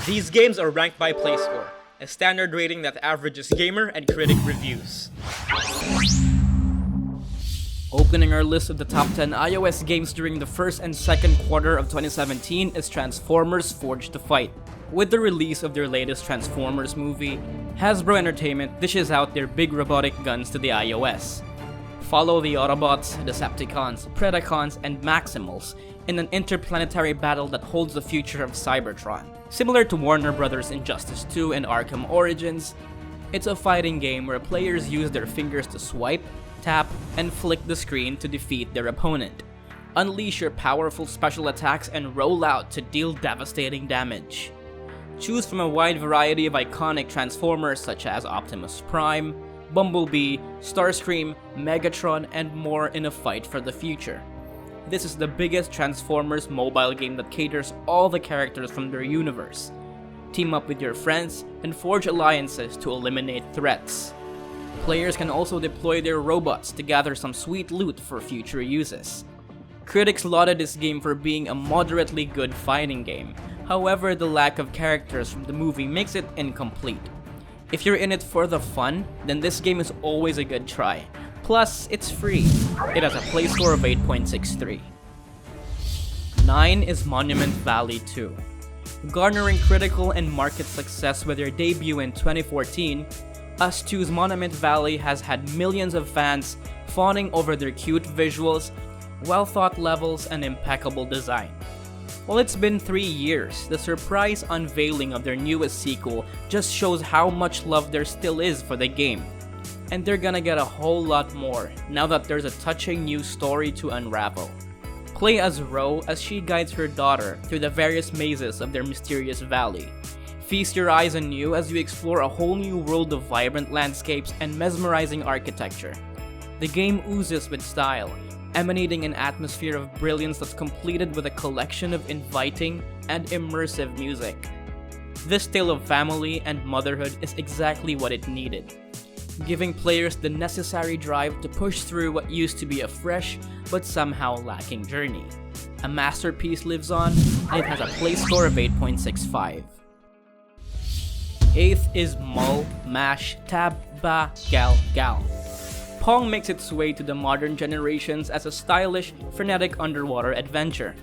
These games are ranked by PlayScore, a standard rating that averages gamer and critic reviews. Opening our list of the top 10 iOS games during the first and second quarter of 2017 is Transformers Forged to Fight. With the release of their latest Transformers movie, Hasbro Entertainment dishes out their big robotic guns to the iOS. Follow the Autobots, Decepticons, Predacons, and Maximals in an interplanetary battle that holds the future of Cybertron. Similar to Warner Bros. Injustice 2 and Arkham Origins, it's a fighting game where players use their fingers to swipe, tap, and flick the screen to defeat their opponent. Unleash your powerful special attacks and roll out to deal devastating damage. Choose from a wide variety of iconic Transformers such as Optimus Prime, Bumblebee, Starscream, Megatron, and more in a fight for the future. This is the biggest Transformers mobile game that caters all the characters from their universe. Team up with your friends and forge alliances to eliminate threats. Players can also deploy their robots to gather some sweet loot for future uses. Critics lauded this game for being a moderately good fighting game, however the lack of characters from the movie makes it incomplete. If you're in it for the fun, then this game is always a good try. Plus, it's free. It has a play score of 8.63. 9 is Monument Valley 2. Garnering critical and market success with their debut in 2014, Us 2's Monument Valley has had millions of fans fawning over their cute visuals, well-thought levels, and impeccable design. While it's been 3 years, the surprise unveiling of their newest sequel just shows how much love there still is for the game. And they're gonna get a whole lot more now that there's a touching new story to unravel. Play as Ro as she guides her daughter through the various mazes of their mysterious valley. Feast your eyes anew as you explore a whole new world of vibrant landscapes and mesmerizing architecture. The game oozes with style, emanating an atmosphere of brilliance that's completed with a collection of inviting and immersive music. This tale of family and motherhood is exactly what it needed, giving players the necessary drive to push through what used to be a fresh but somehow lacking journey. A masterpiece lives on, and it has a play score of 8.65. 8th is Mul Mash Tab Ba Gal Gal. Pong makes its way to the modern generations as a stylish, frenetic underwater adventure.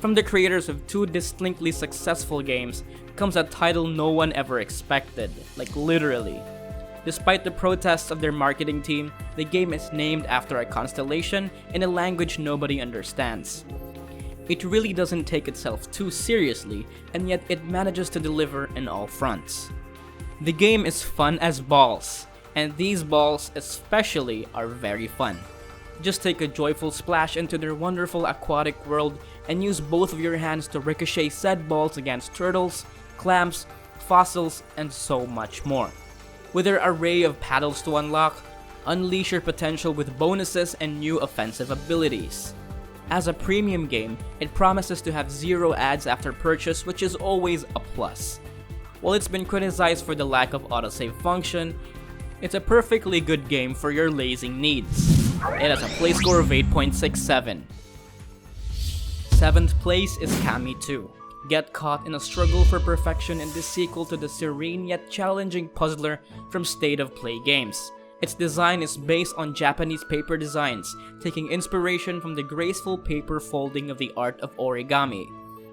From the creators of 2 distinctly successful games comes a title no one ever expected, like literally. Despite the protests of their marketing team, the game is named after a constellation in a language nobody understands. It really doesn't take itself too seriously, and yet it manages to deliver in all fronts. The game is fun as balls, and these balls especially are very fun. Just take a joyful splash into their wonderful aquatic world and use both of your hands to ricochet said balls against turtles, clams, fossils, and so much more. With their array of paddles to unlock, unleash your potential with bonuses and new offensive abilities. As a premium game, it promises to have 0 ads after purchase, which is always a plus. While it's been criticized for the lack of autosave function, it's a perfectly good game for your lazing needs. It has a play score of 8.67. 7th place is Kami 2. Get caught in a struggle for perfection in this sequel to the serene yet challenging puzzler from State of Play games. Its design is based on Japanese paper designs, taking inspiration from the graceful paper folding of the art of origami.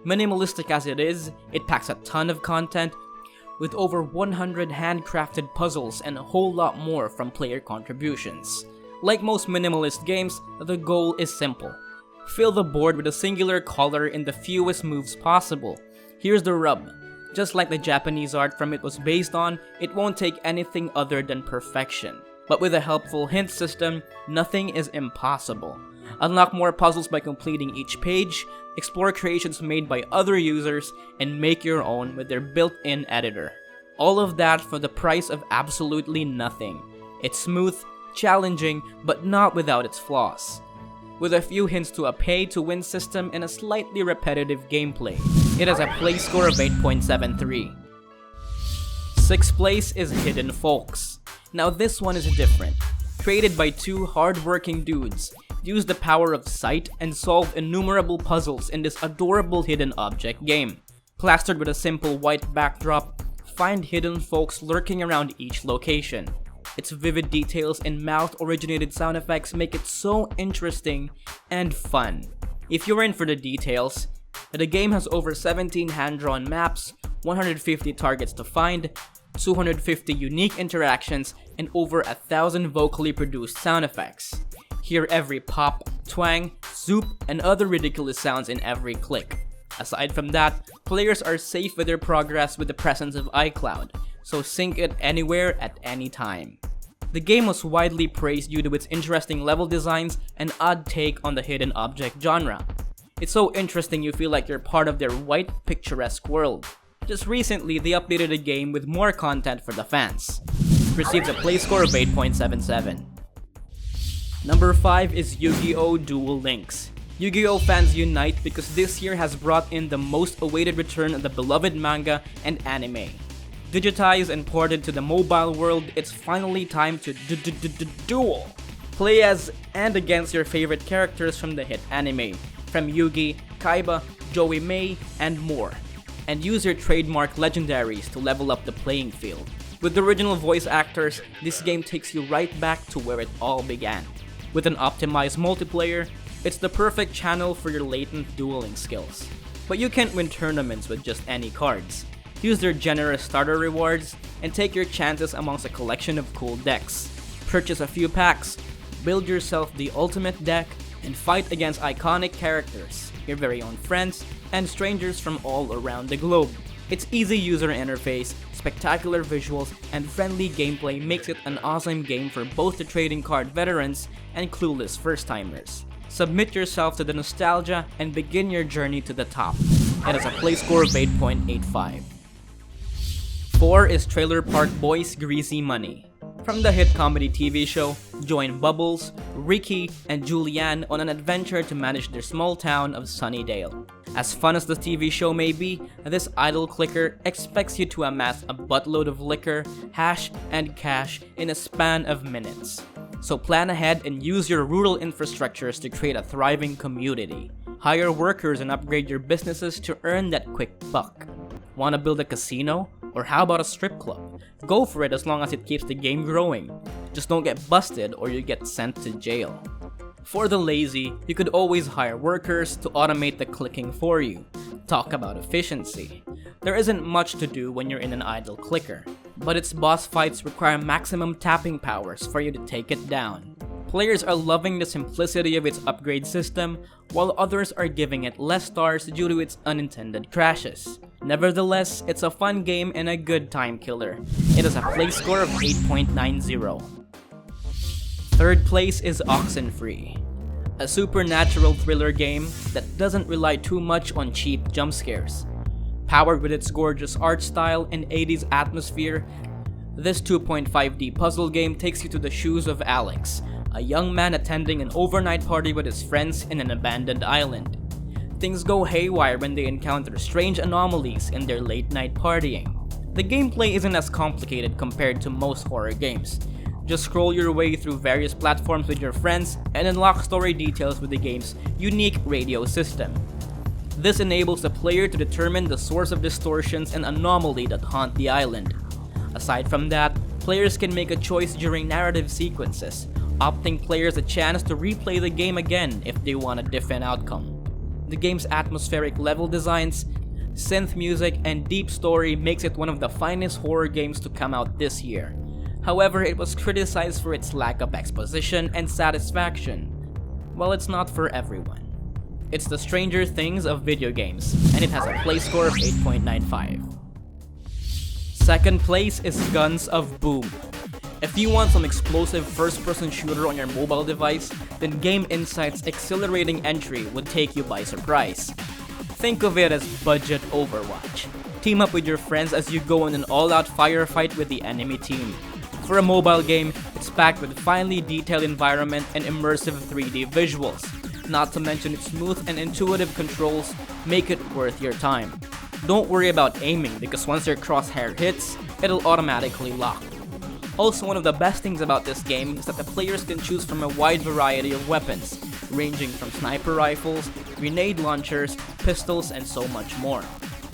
Minimalistic as it is, it packs a ton of content, with over 100 handcrafted puzzles and a whole lot more from player contributions. Like most minimalist games, the goal is simple. Fill the board with a singular color in the fewest moves possible. Here's the rub. Just like the Japanese art from it was based on, it won't take anything other than perfection. But with a helpful hint system, nothing is impossible. Unlock more puzzles by completing each page, explore creations made by other users, and make your own with their built-in editor. All of that for the price of absolutely nothing. It's smooth, challenging, but not without its flaws, with a few hints to a pay-to-win system and a slightly repetitive gameplay. It has a play score of 8.73. 6th place is Hidden Folks. Now this one is different. Created by 2 hard-working dudes, use the power of sight and solve innumerable puzzles in this adorable hidden object game. Plastered with a simple white backdrop, find hidden folks lurking around each location. Its vivid details and mouth-originated sound effects make it so interesting and fun. If you're in for the details, the game has over 17 hand-drawn maps, 150 targets to find, 250 unique interactions, and over 1,000 vocally produced sound effects. Hear every pop, twang, zoop, and other ridiculous sounds in every click. Aside from that, players are safe with their progress with the presence of iCloud, so sync it anywhere at any time. The game was widely praised due to its interesting level designs and odd take on the hidden object genre. It's so interesting you feel like you're part of their white, picturesque world. Just recently, they updated the game with more content for the fans. It received a play score of 8.77. Number 5 is Yu-Gi-Oh! Duel Links. Yu-Gi-Oh! Fans unite because this year has brought in the most awaited return of the beloved manga and anime. Digitized and ported to the mobile world, it's finally time to duel. Play as and against your favorite characters from the hit anime, from Yugi, Kaiba, Joey May, and more. And use your trademark legendaries to level up the playing field. With the original voice actors, this game takes you right back to where it all began. With an optimized multiplayer, it's the perfect channel for your latent dueling skills. But you can't win tournaments with just any cards. Use their generous starter rewards and take your chances amongst a collection of cool decks. Purchase a few packs, build yourself the ultimate deck, and fight against iconic characters, your very own friends, and strangers from all around the globe. Its easy user interface, spectacular visuals, and friendly gameplay makes it an awesome game for both the trading card veterans and clueless first-timers. Submit yourself to the nostalgia and begin your journey to the top. It has a play score of 8.85. 4 is Trailer Park Boys Greasy Money. From the hit comedy TV show, join Bubbles, Ricky, and Julianne on an adventure to manage their small town of Sunnydale. As fun as the TV show may be, this idle clicker expects you to amass a buttload of liquor, hash, and cash in a span of minutes. So plan ahead and use your rural infrastructures to create a thriving community. Hire workers and upgrade your businesses to earn that quick buck. Want to build a casino? Or how about a strip club? Go for it as long as it keeps the game growing. Just don't get busted or you get sent to jail. For the lazy, you could always hire workers to automate the clicking for you. Talk about efficiency. There isn't much to do when you're in an idle clicker, but its boss fights require maximum tapping powers for you to take it down. Players are loving the simplicity of its upgrade system, while others are giving it less stars due to its unintended crashes. Nevertheless, it's a fun game and a good time killer. It has a play score of 8.90. Third place is Oxenfree, a supernatural thriller game that doesn't rely too much on cheap jump scares. Powered with its gorgeous art style and 80s atmosphere, this 2.5D puzzle game takes you to the shoes of Alex, a young man attending an overnight party with his friends in an abandoned island. Things go haywire when they encounter strange anomalies in their late-night partying. The gameplay isn't as complicated compared to most horror games. Just scroll your way through various platforms with your friends and unlock story details with the game's unique radio system. This enables the player to determine the source of distortions and anomaly that haunt the island. Aside from that, players can make a choice during narrative sequences, opting players a chance to replay the game again if they want a different outcome. The game's atmospheric level designs, synth music, and deep story makes it one of the finest horror games to come out this year. However, it was criticized for its lack of exposition and satisfaction. Well, it's not for everyone. It's the Stranger Things of video games, and it has a play score of 8.95. Second place is Guns of Boom. If you want some explosive first-person shooter on your mobile device, then Game Insight's exhilarating entry would take you by surprise. Think of it as budget Overwatch. Team up with your friends as you go on an all-out firefight with the enemy team. For a mobile game, it's packed with finely detailed environment and immersive 3D visuals. Not to mention its smooth and intuitive controls make it worth your time. Don't worry about aiming because once your crosshair hits, it'll automatically lock. Also, one of the best things about this game is that the players can choose from a wide variety of weapons, ranging from sniper rifles, grenade launchers, pistols, and so much more.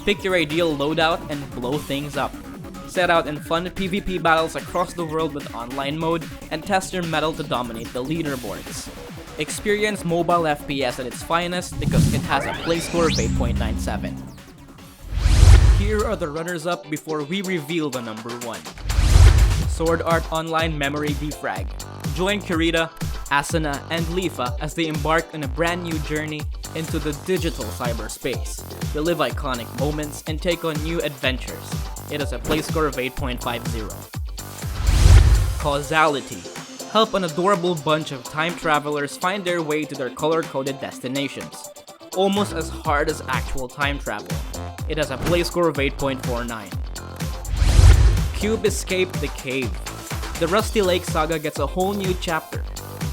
Pick your ideal loadout and blow things up. Set out in fun PvP battles across the world with online mode, and test your mettle to dominate the leaderboards. Experience mobile FPS at its finest because it has a play score of 8.97. Here are the runners-up before we reveal the number 1. Sword Art Online Memory Defrag. Join Kirita, Asuna, and Lifa as they embark on a brand new journey into the digital cyberspace. Relive iconic moments and take on new adventures. It has a play score of 8.50. Causality. Help an adorable bunch of time travelers find their way to their color-coded destinations. Almost as hard as actual time travel. It has a play score of 8.49. Cube Escape the Cave. The Rusty Lake saga gets a whole new chapter.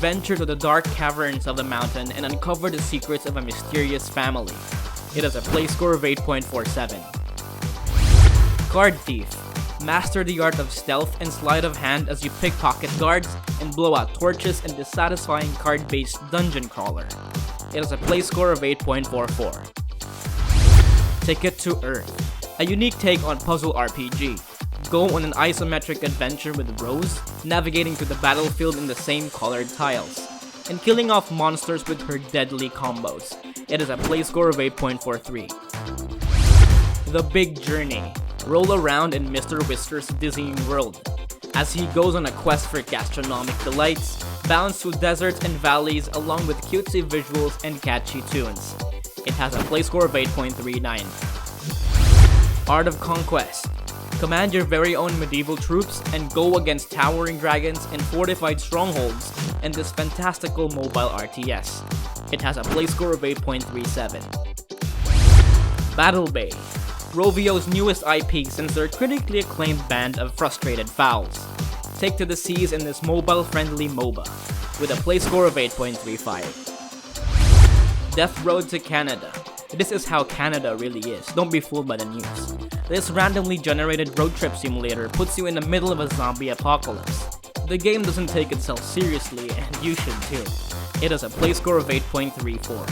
Venture to the dark caverns of the mountain and uncover the secrets of a mysterious family. It has a play score of 8.47. Card Thief. Master the art of stealth and sleight of hand as you pickpocket guards and blow out torches in this satisfying card-based dungeon crawler. It has a play score of 8.44. Ticket to Earth. A unique take on puzzle RPG. Go on an isometric adventure with Rose, navigating through the battlefield in the same colored tiles, and killing off monsters with her deadly combos. It has a play score of 8.43. The Big Journey. Roll around in Mr. Whisker's dizzying world as he goes on a quest for gastronomic delights, bounce through deserts and valleys along with cutesy visuals and catchy tunes. It has a play score of 8.39. Art of Conquest. Command your very own medieval troops and go against towering dragons and fortified strongholds in this fantastical mobile RTS. It has a play score of 8.37. Battle Bay. Rovio's newest IP since their critically acclaimed band of frustrated fouls. Take to the seas in this mobile-friendly MOBA, with a play score of 8.35. Death Road to Canada. This is how Canada really is, don't be fooled by the news. This randomly generated road trip simulator puts you in the middle of a zombie apocalypse. The game doesn't take itself seriously, and you should too. It has a play score of 8.34.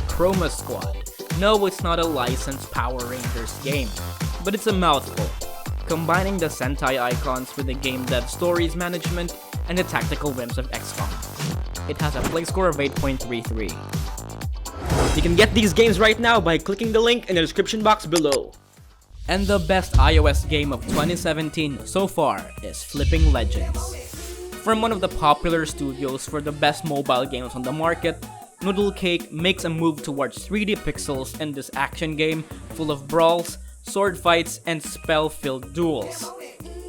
Chroma Squad. No, it's not a licensed Power Rangers game, but it's a mouthful, combining the Sentai icons with the game dev stories management and the tactical whims of XCOM. It has a play score of 8.33. You can get these games right now by clicking the link in the description box below. And the best iOS game of 2017 so far is Flipping Legends. From one of the popular studios for the best mobile games on the market, Noodle Cake makes a move towards 3D pixels in this action game full of brawls, sword fights, and spell-filled duels.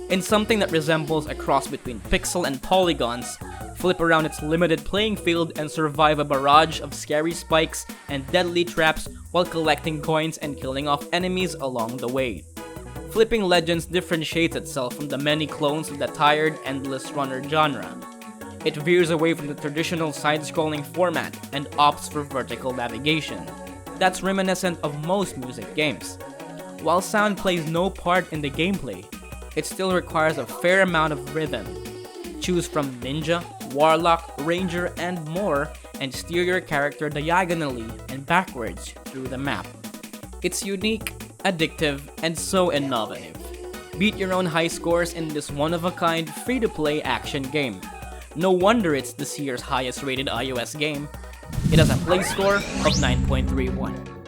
In something that resembles a cross between pixel and polygons, flip around its limited playing field and survive a barrage of scary spikes and deadly traps while collecting coins and killing off enemies along the way. Flipping Legends differentiates itself from the many clones of the tired, endless runner genre. It veers away from the traditional side-scrolling format and opts for vertical navigation. That's reminiscent of most music games. While sound plays no part in the gameplay, it still requires a fair amount of rhythm. Choose from Ninja, Warlock, Ranger, and more, and steer your character diagonally and backwards through the map. It's unique, addictive, and so innovative. Beat your own high scores in this one-of-a-kind, free-to-play action game. No wonder it's this year's highest rated iOS game. It has a play score of 9.31.